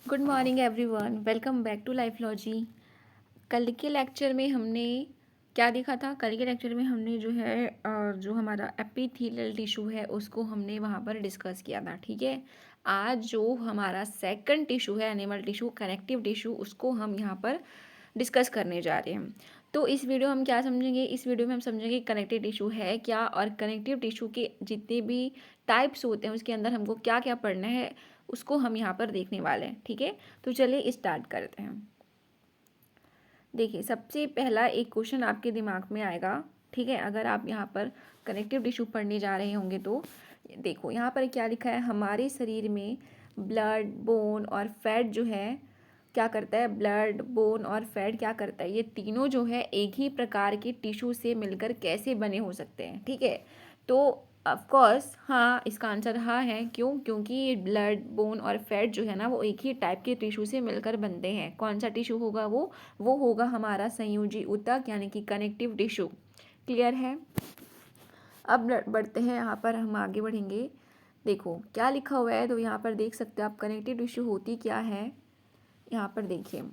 Good morning everyone, welcome back to Lifelogy. कल के lecture में हमने क्या देखा था? कल के लेक्चर में हमने जो है जो हमारा एपिथेलियल टिश्यू है उसको हमने वहाँ पर डिस्कस किया था। ठीक है, आज जो हमारा सेकंड टिश्यू है एनिमल टिश्यू, कनेक्टिव टिश्यू, उसको हम यहाँ पर डिस्कस करने जा रहे हैं। तो इस वीडियो हम क्या समझेंगे? इस वीडियो में हम समझेंगे कनेक्टिव टिश्यू है क्या और कनेक्टिव टिश्यू के जितने भी टाइप्स होते हैं उसके अंदर हमको क्या क्या पढ़ना है उसको हम यहाँ पर देखने वाले हैं। ठीक है, तो चलिए स्टार्ट करते हैं। देखिए, सबसे पहला एक क्वेश्चन आपके दिमाग में आएगा। ठीक है, अगर आप यहाँ पर कनेक्टिव टिश्यू पढ़ने जा रहे होंगे तो देखो यहाँ पर क्या लिखा है। हमारे शरीर में ब्लड, बोन और फैट जो है क्या करता है? ब्लड, बोन और फैट क्या करता है? ये तीनों जो है एक ही प्रकार के टिश्यू से मिलकर कैसे बने हो सकते हैं? ठीक है, तो ऑफ कोर्स हाँ, इसका आंसर हाँ है। क्यों? क्योंकि ये ब्लड, बोन और फैट जो है ना वो एक ही टाइप के टिश्यू से मिलकर बनते हैं। कौन सा टिश्यू होगा वो होगा हमारा संयोजी ऊतक यानी कि कनेक्टिव टिश्यू। क्लियर है? अब बढ़ते हैं, यहाँ पर हम आगे बढ़ेंगे। देखो क्या लिखा हुआ है, तो यहाँ पर देख सकते हो आप कनेक्टिव टिश्यू होती क्या है। यहाँ पर देखिए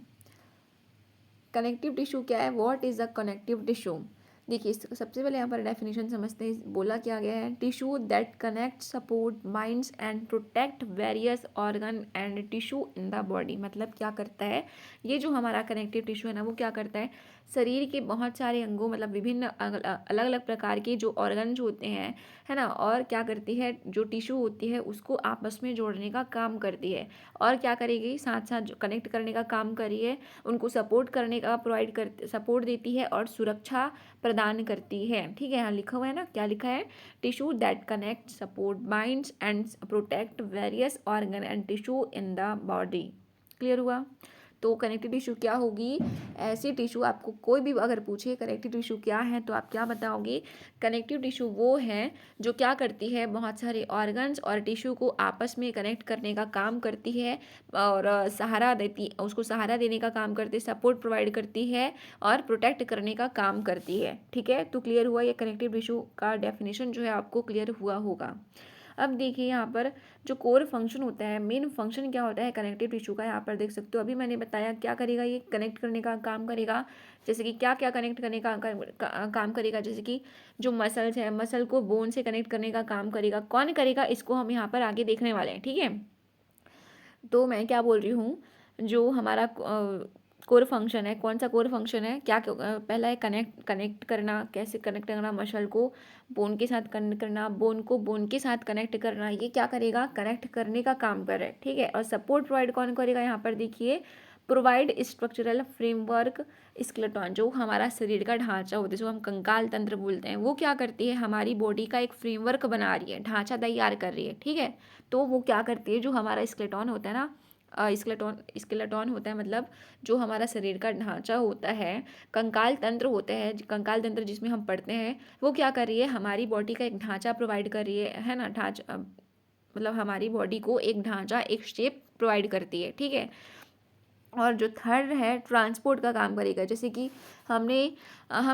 कनेक्टिव टिश्यू क्या है, what is a connective tissue. देखिए सबसे पहले यहाँ पर डेफिनेशन समझते हैं। बोला क्या गया है? Tissue that connect, support, binds and protect various organ and tissue in the body. मतलब क्या करता है ये जो हमारा कनेक्टिव टिश्यू है ना, वो क्या करता है? शरीर के बहुत सारे अंगों, मतलब विभिन्न अलग अलग प्रकार के जो ऑर्गन्स होते हैं, है ना, और क्या करती है, जो टिश्यू होती है उसको आपस में जोड़ने का काम करती है। और क्या करेगी? साथ साथ कनेक्ट करने का काम करिए, उनको सपोर्ट करने का प्रोवाइड कर सपोर्ट देती है और सुरक्षा प्रदान करती है। ठीक है, यहाँ लिखा हुआ है ना, क्या लिखा है? Tissue that connect, support, binds and protect various organ and tissue in the body. Clear हुआ? तो कनेक्टिव टिश्यू क्या होगी? ऐसी टिश्यू, आपको कोई भी अगर पूछे कनेक्टिव टिश्यू क्या है तो आप क्या बताओगे? कनेक्टिव टिश्यू वो है जो क्या करती है, बहुत सारे ऑर्गन्स और टिश्यू को आपस में कनेक्ट करने का काम करती है और सहारा देती, उसको सहारा देने का काम करती है, सपोर्ट प्रोवाइड करती है और प्रोटेक्ट करने का काम करती है। ठीक है, तो क्लियर हुआ? ये कनेक्टिव टिश्यू का डेफिनेशन जो है आपको क्लियर हुआ होगा। अब देखिए यहाँ पर जो कोर फंक्शन होता है, मेन फंक्शन क्या होता है कनेक्टिव टिश्यू का, यहाँ पर देख सकते हो। अभी मैंने बताया क्या करेगा, ये कनेक्ट करने का काम करेगा। जैसे कि क्या क्या कनेक्ट करने का काम करेगा, जैसे कि जो मसल्स है, मसल को बोन से कनेक्ट करने का काम करेगा। कौन करेगा इसको हम यहाँ पर आगे देखने वाले हैं। ठीक है, तो मैं क्या बोल रही हूँ, जो हमारा कोर फंक्शन है, कौन सा कोर फंक्शन है, क्या पहला है कनेक्ट करना। कैसे कनेक्ट करना? मसल को बोन के साथ कनेक्ट करना, बोन को बोन के साथ कनेक्ट करना। ये क्या करेगा? कनेक्ट करने का काम कर रहा है। ठीक है, और सपोर्ट प्रोवाइड कौन करेगा? यहाँ पर देखिए, प्रोवाइड स्ट्रक्चरल फ्रेमवर्क स्केलेटन, जो हमारा शरीर का ढांचा होता है, जो हम कंकाल तंत्र बोलते हैं, वो क्या करती है? हमारी बॉडी का एक फ्रेमवर्क बना रही है, ढांचा तैयार कर रही है। ठीक है, तो वो क्या करती है, जो हमारा स्केलेटन होता है ना, स्केलेटन होता है, मतलब जो हमारा शरीर का ढांचा होता है, कंकाल तंत्र होता है, कंकाल तंत्र जिसमें हम पढ़ते हैं, वो क्या कर रही है? हमारी बॉडी का एक ढांचा प्रोवाइड कर रही है ना, ढांचा मतलब हमारी बॉडी को एक ढांचा, एक शेप प्रोवाइड करती है। ठीक है, और जो थर्ड है ट्रांसपोर्ट का काम करेगा। जैसे कि हम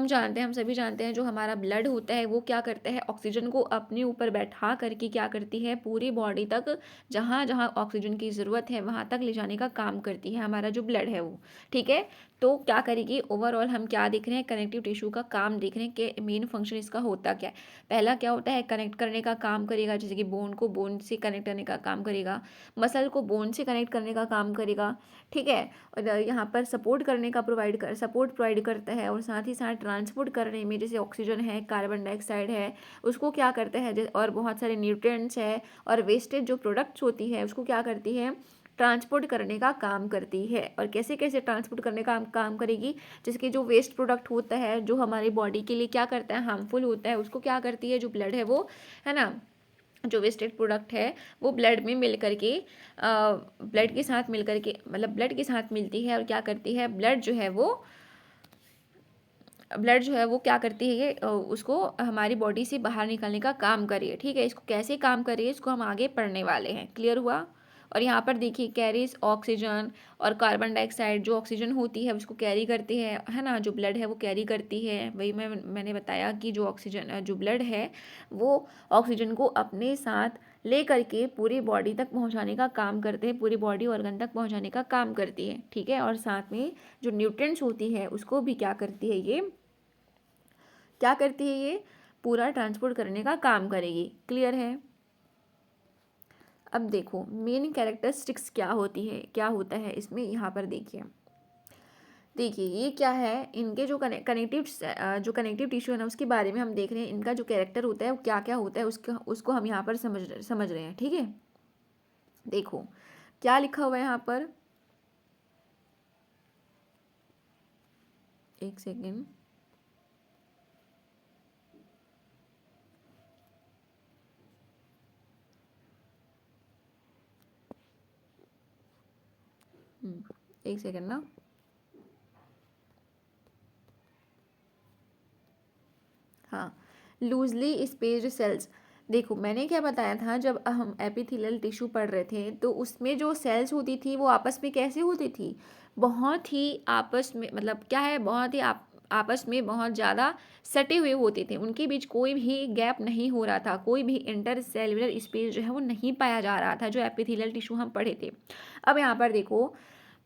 जानते हैं, हम सभी जानते हैं, जो हमारा ब्लड होता है वो क्या करता है? ऑक्सीजन को अपने ऊपर बैठा करके क्या करती है? पूरी बॉडी तक, जहाँ जहाँ ऑक्सीजन की ज़रूरत है वहाँ तक ले जाने का काम करती है हमारा जो ब्लड है वो। ठीक है, तो क्या करेगी? ओवरऑल हम क्या देख रहे हैं? कनेक्टिव टिश्यू का काम देख रहे हैं कि मेन फंक्शन इसका होता क्या है। पहला क्या होता है? कनेक्ट करने का काम करेगा, जैसे कि बोन को बोन से कनेक्ट करने का काम करेगा, मसल को बोन से कनेक्ट करने का काम करेगा। ठीक है, और यहाँ पर सपोर्ट प्रोवाइड करता है, और साथ ही साथ ट्रांसपोर्ट करने में, जैसे ऑक्सीजन है, कार्बन डाइऑक्साइड है, उसको क्या करता है, और बहुत सारे न्यूट्रिएंट्स है और वेस्टेज जो प्रोडक्ट्स होती है उसको क्या करती है? ट्रांसपोर्ट करने का काम करती है। और कैसे कैसे ट्रांसपोर्ट करने का काम करेगी? जैसे कि जो वेस्ट प्रोडक्ट होता है, जो हमारी बॉडी के लिए क्या करता है, हार्मफुल होता है, उसको क्या करती है, जो ब्लड है वो, है ना, जो वेस्टेड प्रोडक्ट है वो ब्लड में मिल करके, ब्लड के साथ मिल करके, मतलब ब्लड के साथ मिलती है और क्या करती है? ब्लड जो है वो क्या करती है? ये उसको हमारी बॉडी से बाहर निकालने का काम कर रही है। ठीक है, इसको कैसे काम कर रही है इसको हम आगे पढ़ने वाले हैं। क्लियर हुआ? और यहाँ पर देखिए कैरीज ऑक्सीजन और कार्बन डाइऑक्साइड, जो ऑक्सीजन होती है उसको कैरी करती है ना, जो ब्लड है वो कैरी करती है। वही मैंने बताया कि जो ऑक्सीजन, जो ब्लड है वो ऑक्सीजन को अपने साथ ले करके पूरी बॉडी तक पहुंचाने का काम करते हैं, पूरी बॉडी ऑर्गन तक पहुंचाने का काम करती है, ठीक है। और साथ में जो न्यूट्रिएंट्स होती है उसको भी क्या करती है, ये क्या करती है, ये पूरा ट्रांसपोर्ट करने का काम करेगी। क्लियर है। अब देखो मेन कैरेक्टरिस्टिक्स क्या होती है, क्या होता है इसमें, यहाँ पर देखिए ये क्या है, इनके जो कनेक्टिव टिश्यू है ना उसके बारे में हम देख रहे हैं। इनका जो कैरेक्टर होता है वो क्या क्या होता है उसको हम यहाँ पर समझ रहे हैं, ठीक है। देखो क्या लिखा हुआ है यहाँ पर, एक सेकेंड, एक सेकेंड ना। हाँ, लूजली स्पेस्ड सेल्स। देखो मैंने क्या बताया था, जब हम एपिथेलियल टिश्यू पढ़ रहे थे तो उसमें जो सेल्स होती थी वो आपस में कैसे होती थी, बहुत ही आपस में, मतलब क्या है, बहुत ही आपस में बहुत ज़्यादा सटे हुए होते थे। उनके बीच कोई भी गैप नहीं हो रहा था, कोई भी इंटर सेल्युलर स्पेस जो है वो नहीं पाया जा रहा था, जो एपिथेलियल टिश्यू हम पढ़े थे। अब यहाँ पर देखो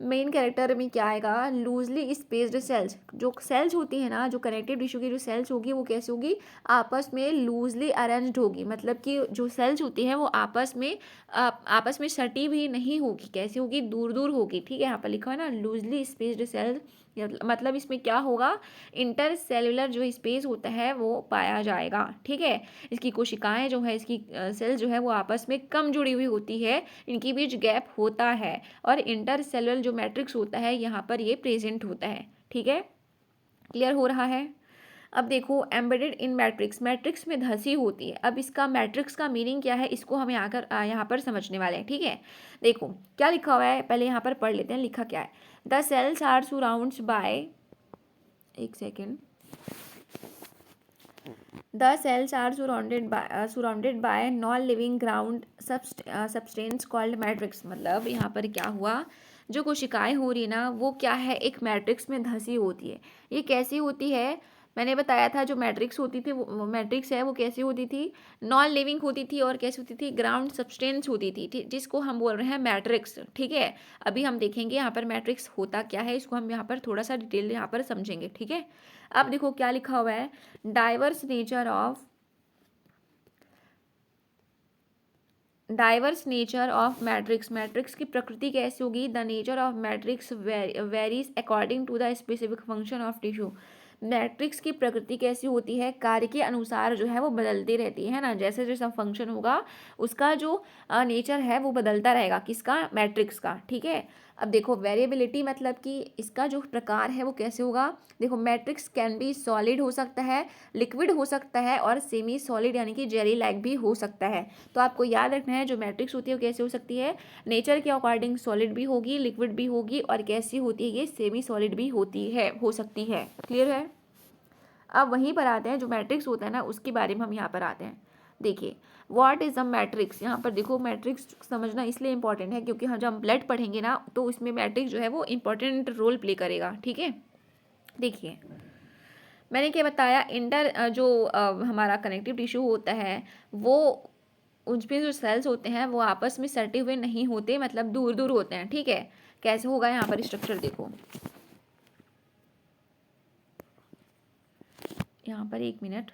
मेन कैरेक्टर में क्या आएगा, लूजली स्पेस्ड सेल्स। जो सेल्स होती है ना, जो कनेक्टिव टिश्यू की जो सेल्स होगी वो कैसे होगी, आपस में लूजली अरेंज्ड होगी। मतलब कि जो सेल्स होती है वो आपस में सटी भी नहीं होगी, कैसी होगी, दूर दूर होगी, ठीक है। यहाँ पर लिखा है ना लूजली स्पेस्ड सेल्स, मतलब इसमें क्या होगा, इंटर सेल्युलर जो स्पेस होता है वो पाया जाएगा, ठीक है। इसकी कोशिकाएं जो है, इसकी सेल्स जो है वो आपस में कम जुड़ी हुई होती है, इनके बीच गैप होता है, और इंटर सेल्युलर जो मैट्रिक्स होता है यहाँ पर ये प्रेजेंट होता है, ठीक है। क्लियर हो रहा है। अब देखो एम्बेडेड इन मैट्रिक्स, मैट्रिक्स में धसी होती है। अब इसका मैट्रिक्स का मीनिंग क्या है, इसको हम यहाँ पर समझने वाले हैं, ठीक है। देखो क्या लिखा हुआ है, पहले यहाँ पर पढ़ लेते हैं, लिखा क्या है, the cells are surrounds by, एक second, the cells are surrounded by non-living ground substance called matrix. मतलब यहाँ पर क्या हुआ, जो कोशिकाएं हो रही है ना वो क्या है, एक मैट्रिक्स में धसी होती है। ये कैसी होती है, मैंने बताया था जो मैट्रिक्स होती थी, वो मैट्रिक्स है वो कैसी होती थी, नॉन लिविंग होती थी, और कैसी होती थी, ग्राउंड सब्सटेंस होती थी, जिसको हम बोल रहे हैं मैट्रिक्स, ठीक है। अभी हम देखेंगे यहाँ पर मैट्रिक्स होता क्या है, इसको हम यहाँ पर थोड़ा सा डिटेल यहाँ पर समझेंगे, ठीक है। अब देखो क्या लिखा हुआ है, diverse nature of matrix, matrix की प्रकृति कैसी होगी, the nature of matrix varies according to the specific function of tissue. Matrix की प्रकृति कैसी होती है, कार्य के अनुसार जो है वो बदलती रहती है ना, जैसे जैसा फंक्शन होगा उसका जो नेचर है वो बदलता रहेगा, किसका, मैट्रिक्स का, ठीक है। अब देखो वेरिएबिलिटी, मतलब कि इसका जो प्रकार है वो कैसे होगा, देखो मैट्रिक्स कैन बी सॉलिड हो सकता है, लिक्विड हो सकता है, और सेमी सॉलिड यानी कि जेली लाइक भी हो सकता है। तो आपको याद रखना है जो मैट्रिक्स होती है वो कैसे हो सकती है, नेचर के अकॉर्डिंग सॉलिड भी होगी, लिक्विड भी होगी, और कैसी होती है, ये सेमी सॉलिड भी होती है, हो सकती है। क्लियर है। अब वहीं पर आते हैं, जो मैट्रिक्स होता है ना उसके बारे में हम यहाँ पर आते हैं। देखिए व्हाट इज अ मैट्रिक्स, यहाँ पर देखो मैट्रिक्स समझना इसलिए इंपॉर्टेंट है क्योंकि जब हम ब्लड पढ़ेंगे ना तो उसमें मैट्रिक्स जो है वो इंपॉर्टेंट रोल प्ले करेगा, ठीक है। देखिए मैंने क्या बताया, हमारा कनेक्टिव टिश्यू होता है वो, उसमें जो सेल्स होते हैं वो आपस में सटे हुए नहीं होते, मतलब दूर दूर होते हैं, ठीक है। कैसे होगा यहाँ पर स्ट्रक्चर, देखो यहाँ पर एक मिनट,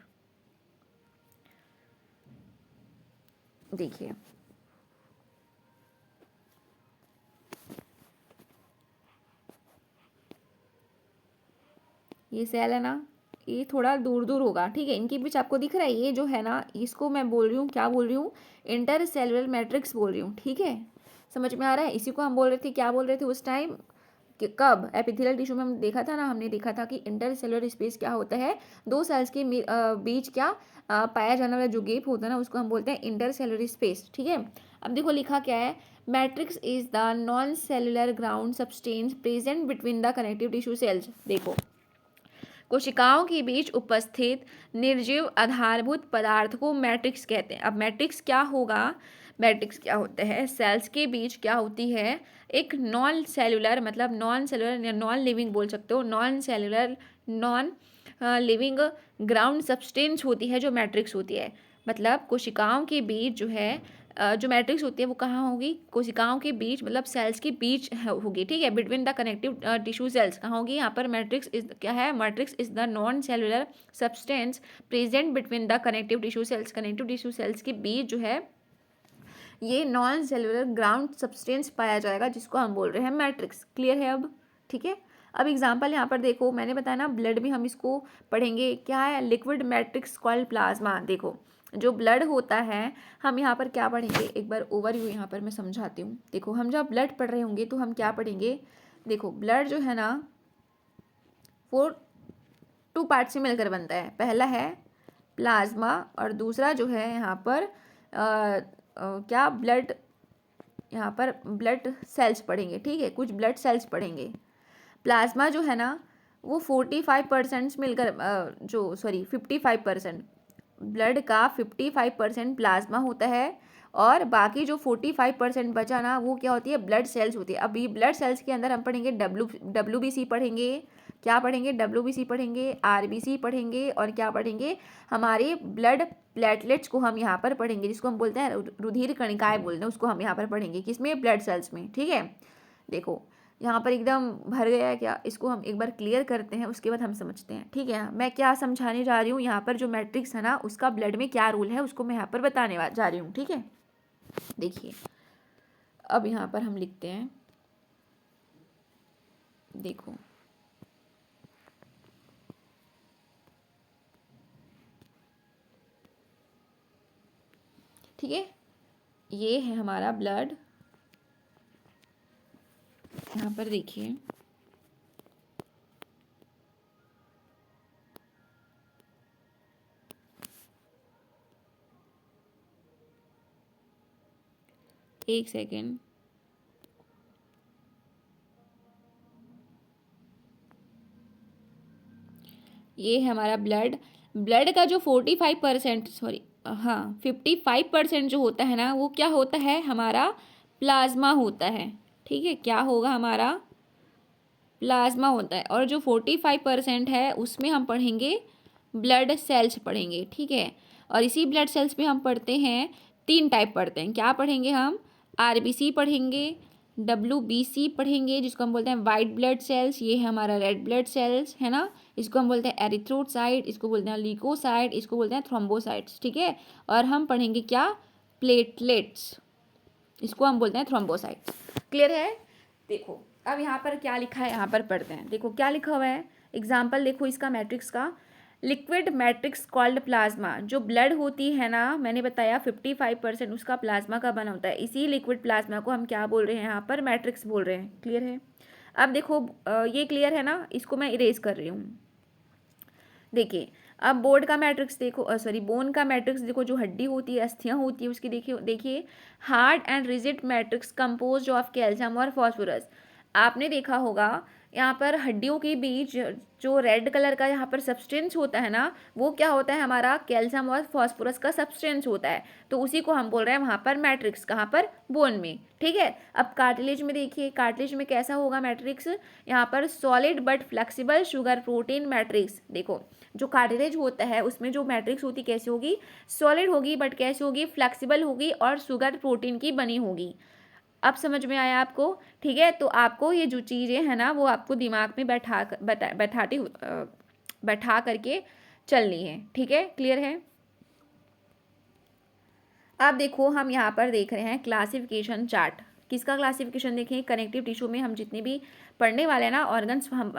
देखिए ये सेल है ना, ये थोड़ा दूर दूर होगा, ठीक है। इनके बीच आपको दिख रहा है, ये जो है ना इसको मैं बोल रही हूँ, क्या बोल रही हूँ, इंटर सेलुलर मैट्रिक्स बोल रही हूँ, ठीक है। समझ में आ रहा है। इसी को हम बोल रहे थे, क्या बोल रहे थे उस टाइम, कि कब एपिथेलियल टिश्यू में हम देखा था ना, हमने देखा था कि इंटर सेलुलर स्पेस क्या होता है, दो सेल्स के बीच क्या पाया जाने वाला जो गैप होता है ना उसको हम बोलते हैं इंटर सेलुलर स्पेस, ठीक है। अब देखो लिखा क्या है, matrix is the non cellular ground substance present between the connective tissue cells. देखो कोशिकाओं के बीच उपस्थित निर्जीव आधारभूत पदार्थ को मैट्रिक्स कहते हैं। अब मैट्रिक्स क्या होगा, मैट्रिक्स क्या होता है, सेल्स के बीच क्या होती है, एक नॉन सेलुलर, मतलब नॉन सेलुलर या नॉन लिविंग बोल सकते हो, non cellular non living ground substance होती है जो मैट्रिक्स होती है। मतलब कोशिकाओं के बीच जो है जो मैट्रिक्स होती है वो कहाँ होगी, कोशिकाओं के बीच, मतलब सेल्स के बीच होगी, ठीक है, between the connective tissue cells कहाँ होगी, यहाँ पर मैट्रिक्स इज क्या है, matrix is the non cellular substance present between the connective tissue cells, connective tissue cells के बीच जो है ये नॉन सेलुलर ग्राउंड सब्सटेंस पाया जाएगा, जिसको हम बोल रहे हैं मैट्रिक्स। क्लियर है अब, ठीक है। अब एग्जांपल यहाँ पर देखो, मैंने बताया ना ब्लड में हम इसको पढ़ेंगे, क्या है, लिक्विड मैट्रिक्स कॉल्ड प्लाज्मा। देखो जो ब्लड होता है, हम यहाँ पर क्या पढ़ेंगे, एक बार ओवरव्यू यहाँ पर मैं समझाती हूँ। देखो हम जब ब्लड पढ़ रहे होंगे तो हम क्या पढ़ेंगे, देखो ब्लड जो है ना वो 2 पार्ट से मिलकर बनता है। पहला है प्लाज्मा और दूसरा जो है यहाँ पर क्या ब्लड, यहाँ पर ब्लड सेल्स पढ़ेंगे, ठीक है, कुछ ब्लड सेल्स पढ़ेंगे। प्लाज्मा जो है ना वो 45% मिलकर 55%, ब्लड का 55% प्लाज्मा होता है और बाकी जो 45% बचा ना वो क्या होती है, ब्लड सेल्स होती है। अभी ब्लड सेल्स के अंदर हम पढ़ेंगे WBC पढ़ेंगे, क्या पढ़ेंगे, WBC पढ़ेंगे, RBC पढ़ेंगे और क्या पढ़ेंगे, हमारे ब्लड प्लेटलेट्स को हम यहाँ पर पढ़ेंगे, जिसको हम बोलते हैं रुधिर कणिकाएं बोलते हैं, उसको हम यहाँ पर पढ़ेंगे, किसमें, ब्लड सेल्स में, ठीक है। देखो यहाँ पर एकदम भर गया है क्या, इसको हम एक बार क्लियर करते हैं, उसके बाद हम समझते हैं, ठीक है। मैं क्या समझाने जा रही हूँ, यहाँ पर जो मैट्रिक्स है ना उसका ब्लड में क्या रोल है उसको मैं यहाँ पर बताने जा रही हूँ, ठीक है। देखिए अब यहाँ पर हम लिखते हैं, देखो ठीक है, ये है हमारा ब्लड, यहाँ पर देखिए एक सेकेंड, ये है हमारा ब्लड। ब्लड का जो 45% हाँ 55% जो होता है ना वो क्या होता है, हमारा प्लाज्मा होता है, ठीक है, क्या होगा, हमारा प्लाज्मा होता है। और जो 45% है उसमें हम पढ़ेंगे ब्लड सेल्स पढ़ेंगे, ठीक है। और इसी ब्लड सेल्स में हम पढ़ते हैं 3 टाइप पढ़ते हैं, क्या पढ़ेंगे हम, RBC पढ़ेंगे, WBC पढ़ेंगे जिसको हम बोलते हैं वाइट ब्लड सेल्स, ये है हमारा रेड ब्लड सेल्स, है ना, इसको हम बोलते हैं एरिथ्रोसाइट, इसको बोलते हैं ल्यूकोसाइट, इसको बोलते हैं थ्रोम्बोसाइट्स, ठीक है। और हम पढ़ेंगे क्या, प्लेटलेट्स, इसको हम बोलते हैं थ्रोम्बोसाइट्स। क्लियर है। देखो अब यहाँ पर क्या लिखा है, यहाँ पर पढ़ते हैं, देखो क्या लिखा हुआ है, एग्जाम्पल देखो इसका मैट्रिक्स का, लिक्विड मैट्रिक्स कॉल्ड प्लाज्मा। जो ब्लड होती है ना, मैंने बताया 55% उसका प्लाज्मा का बना होता है, इसी लिक्विड प्लाज्मा को हम क्या बोल रहे हैं, यहाँ पर मैट्रिक्स बोल रहे हैं। क्लियर है। अब देखो ये क्लियर है ना, इसको मैं इरेज कर रही हूँ। देखिए अब बोर्ड का मैट्रिक्स देखो, बोन का मैट्रिक्स देखो, जो हड्डी होती है, अस्थियाँ होती है उसकी, देखिए hard and rigid matrix compose of calcium और फॉस्फोरस। आपने देखा होगा यहाँ पर हड्डियों के बीच जो रेड कलर का यहाँ पर सब्सटेंस होता है ना वो क्या होता है, हमारा कैल्शियम और फॉस्फोरस का सब्सटेंस होता है, तो उसी को हम बोल रहे हैं वहाँ पर मैट्रिक्स, कहाँ पर, बोन में, ठीक है। अब कार्टिलेज में देखिए, कार्टिलेज में कैसा होगा मैट्रिक्स, यहाँ पर solid but flexible sugar protein matrix. देखो जो कार्टिलेज होता है उसमें जो मैट्रिक्स होती कैसी होगी, सॉलिड होगी, बट कैसी होगी, फ्लेक्सिबल होगी और शुगर प्रोटीन की बनी होगी। अब समझ में आया आपको, ठीक है। तो आपको ये जो चीज़ें हैं ना वो आपको दिमाग में बैठा करके चलनी है, ठीक है। क्लियर है। अब देखो हम यहाँ पर देख रहे हैं क्लासिफिकेशन चार्ट, किसका क्लासिफिकेशन देखें, कनेक्टिव टिश्यू में हम जितने भी पढ़ने वाले हैं ना ऑर्गन्स, हम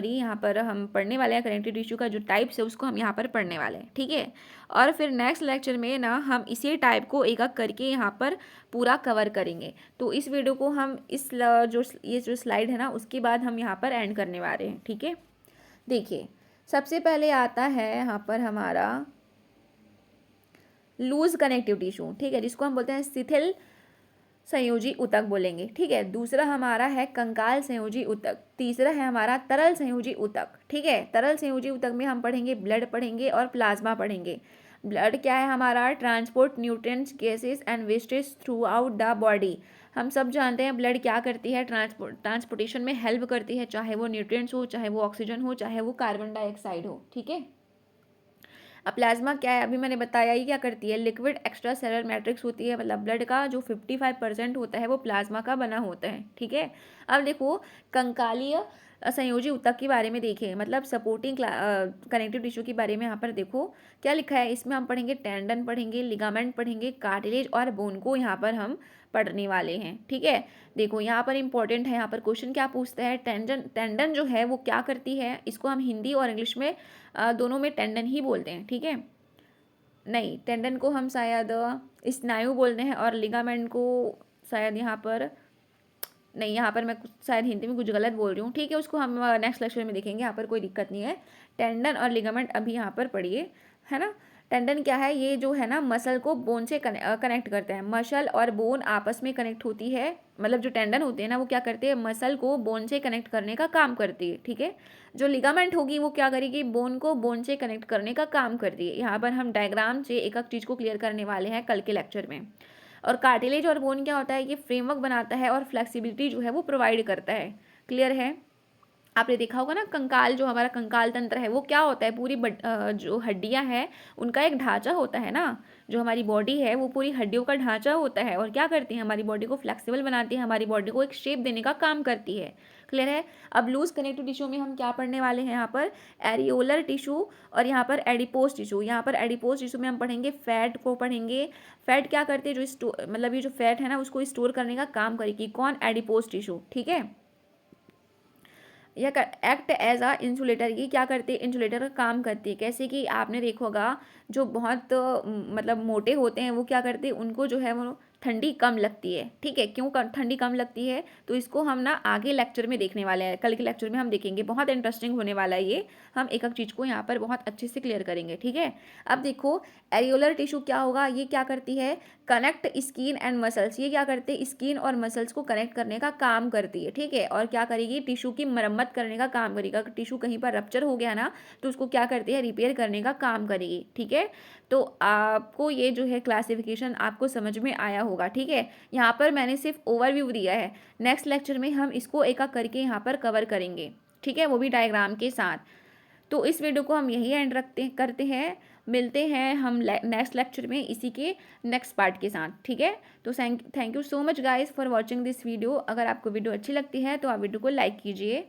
यहाँ पर हम पढ़ने वाले हैं कनेक्टिव टिश्यू का जो टाइप्स है उसको हम यहाँ पर पढ़ने वाले हैं, ठीक है। और फिर नेक्स्ट लेक्चर में ना हम इसी टाइप को एक एक करके यहाँ पर पूरा कवर करेंगे। तो इस वीडियो को हम ये जो स्लाइड है ना उसके बाद हम यहाँ पर एंड करने वाले हैं, ठीक है। देखिए सबसे पहले आता है यहाँ पर हमारा लूज कनेक्टिव टिश्यू, ठीक है, जिसको हम बोलते हैं शिथिल संयोजी ऊतक बोलेंगे, ठीक है। दूसरा हमारा है कंकाल संयोजी ऊतक, तीसरा है हमारा तरल संयोजी ऊतक, ठीक है। तरल संयोजी ऊतक में हम पढ़ेंगे ब्लड पढ़ेंगे और प्लाज्मा पढ़ेंगे। ब्लड क्या है हमारा, transport nutrients gases and wastage through out the body. हम सब जानते हैं ब्लड क्या करती है, ट्रांसपोर्टेशन में हेल्प करती है, चाहे वो न्यूट्रिएंट्स हो, चाहे वो ऑक्सीजन हो, चाहे वो कार्बन डाइऑक्साइड हो, ठीक है। अब प्लाज्मा क्या है, अभी मैंने बताया ही, क्या करती है, लिक्विड एक्स्ट्रा सेलुलर मैट्रिक्स होती है, मतलब ब्लड का जो 55% होता है वो प्लाज्मा का बना होता है, ठीक है। अब देखो कंकालीय संयोजी ऊतक के बारे में देखें, मतलब सपोर्टिंग कनेक्टिव टिश्यू के बारे में यहाँ पर देखो क्या लिखा है, इसमें हम पढ़ेंगे टेंडन पढ़ेंगे, लिगामेंट पढ़ेंगे, कार्टिलेज और बोन को यहाँ पर हम पढ़ने वाले हैं, ठीक है। देखो यहाँ पर इंपॉर्टेंट है, यहाँ पर क्वेश्चन क्या पूछता है, टेंडन, टेंडन जो है वो क्या करती है, इसको हम हिंदी और इंग्लिश में दोनों में टेंडन ही बोलते हैं, ठीक है। नहीं, टेंडन को हम शायद स्नायु बोलते हैं, और लिगामेंट को शायद यहाँ पर नहीं, यहाँ पर मैं कुछ शायद हिंदी में कुछ गलत बोल रही हूँ, ठीक है, उसको हम नेक्स्ट लेक्चर में देखेंगे, यहाँ पर कोई दिक्कत नहीं है। टेंडन और लिगामेंट अभी यहाँ पर पढ़िए, है ना। टेंडन क्या है, ये जो है ना मसल को बोन से कनेक्ट करता है, मसल और बोन आपस में कनेक्ट होती है, मतलब जो टेंडन होते हैं ना वो क्या करते हैं, मसल को बोन से कनेक्ट करने का काम करती है, ठीक है। जो लिगामेंट होगी वो क्या करेगी, बोन को बोन से कनेक्ट करने का काम करती है। यहाँ पर हम डायग्राम से एक एक चीज़ को क्लियर करने वाले हैं कल के लेक्चर में। और कार्टिलेज और बोन क्या होता है, ये फ्रेमवर्क बनाता है और फ्लेक्सिबिलिटी जो है वो प्रोवाइड करता है, क्लियर है। आपने देखा होगा ना, कंकाल जो हमारा कंकाल तंत्र है वो क्या होता है, पूरी जो हड्डियां हैं उनका एक ढांचा होता है ना, जो हमारी बॉडी है वो पूरी हड्डियों का ढांचा होता है, और क्या करती है, हमारी बॉडी को फ्लेक्सिबल बनाती है, हमारी बॉडी को एक शेप देने का काम करती है, क्लियर है। अब लूज कनेक्टिव टिश्यू में हम क्या पढ़ने वाले हैं, यहाँ पर एरियोलर टिश्यू और यहाँ पर एडिपोज टिश्यू। यहाँ पर एडिपोज टिश्यू में हम पढ़ेंगे फैट को पढ़ेंगे। फैट क्या करती है, जो स्टोर, मतलब ये जो फैट है ना उसको स्टोर करने का काम करेगी, कौन, एडिपोज टिश्यू, ठीक है। यह एक्ट एज अ इंसुलेटर, ये क्या करते हैं, इंसुलेटर का काम करती है। कैसे कि आपने देखा होगा जो बहुत मतलब मोटे होते हैं वो क्या करते हैं, उनको जो है वो ठंडी कम लगती है, ठीक है। क्यों ठंडी कम लगती है, तो इसको हम ना आगे लेक्चर में देखने वाले हैं, कल के लेक्चर में हम देखेंगे, बहुत इंटरेस्टिंग होने वाला है ये, हम एक एक चीज़ को यहाँ पर बहुत अच्छे से क्लियर करेंगे, ठीक है। अब देखो एरियोलर टिश्यू क्या होगा, ये क्या करती है, कनेक्ट स्किन एंड मसल्स, ये क्या करते हैं, स्किन और मसल्स को कनेक्ट करने का काम करती है, ठीक है। और क्या करेगी, टिश्यू की मरम्मत करने का काम करेगा, अगर टिश्यू कहीं पर रप्चर हो गया ना तो उसको क्या करती है, रिपेयर करने का काम करेगी, ठीक है। तो आपको ये जो है क्लासिफिकेशन आपको समझ में आया होगा, ठीक है। यहाँ पर मैंने सिर्फ ओवरव्यू दिया है, नेक्स्ट लेक्चर में हम इसको एक एक करके यहाँ पर कवर करेंगे, ठीक है, वो भी डायग्राम के साथ। तो इस वीडियो को हम यही एंड करते हैं, मिलते हैं हम नेक्स्ट लेक्चर में इसी के नेक्स्ट पार्ट के साथ, ठीक है। तो thank you so much guys for watching this video. अगर आपको वीडियो अच्छी लगती है तो आप वीडियो को लाइक कीजिए।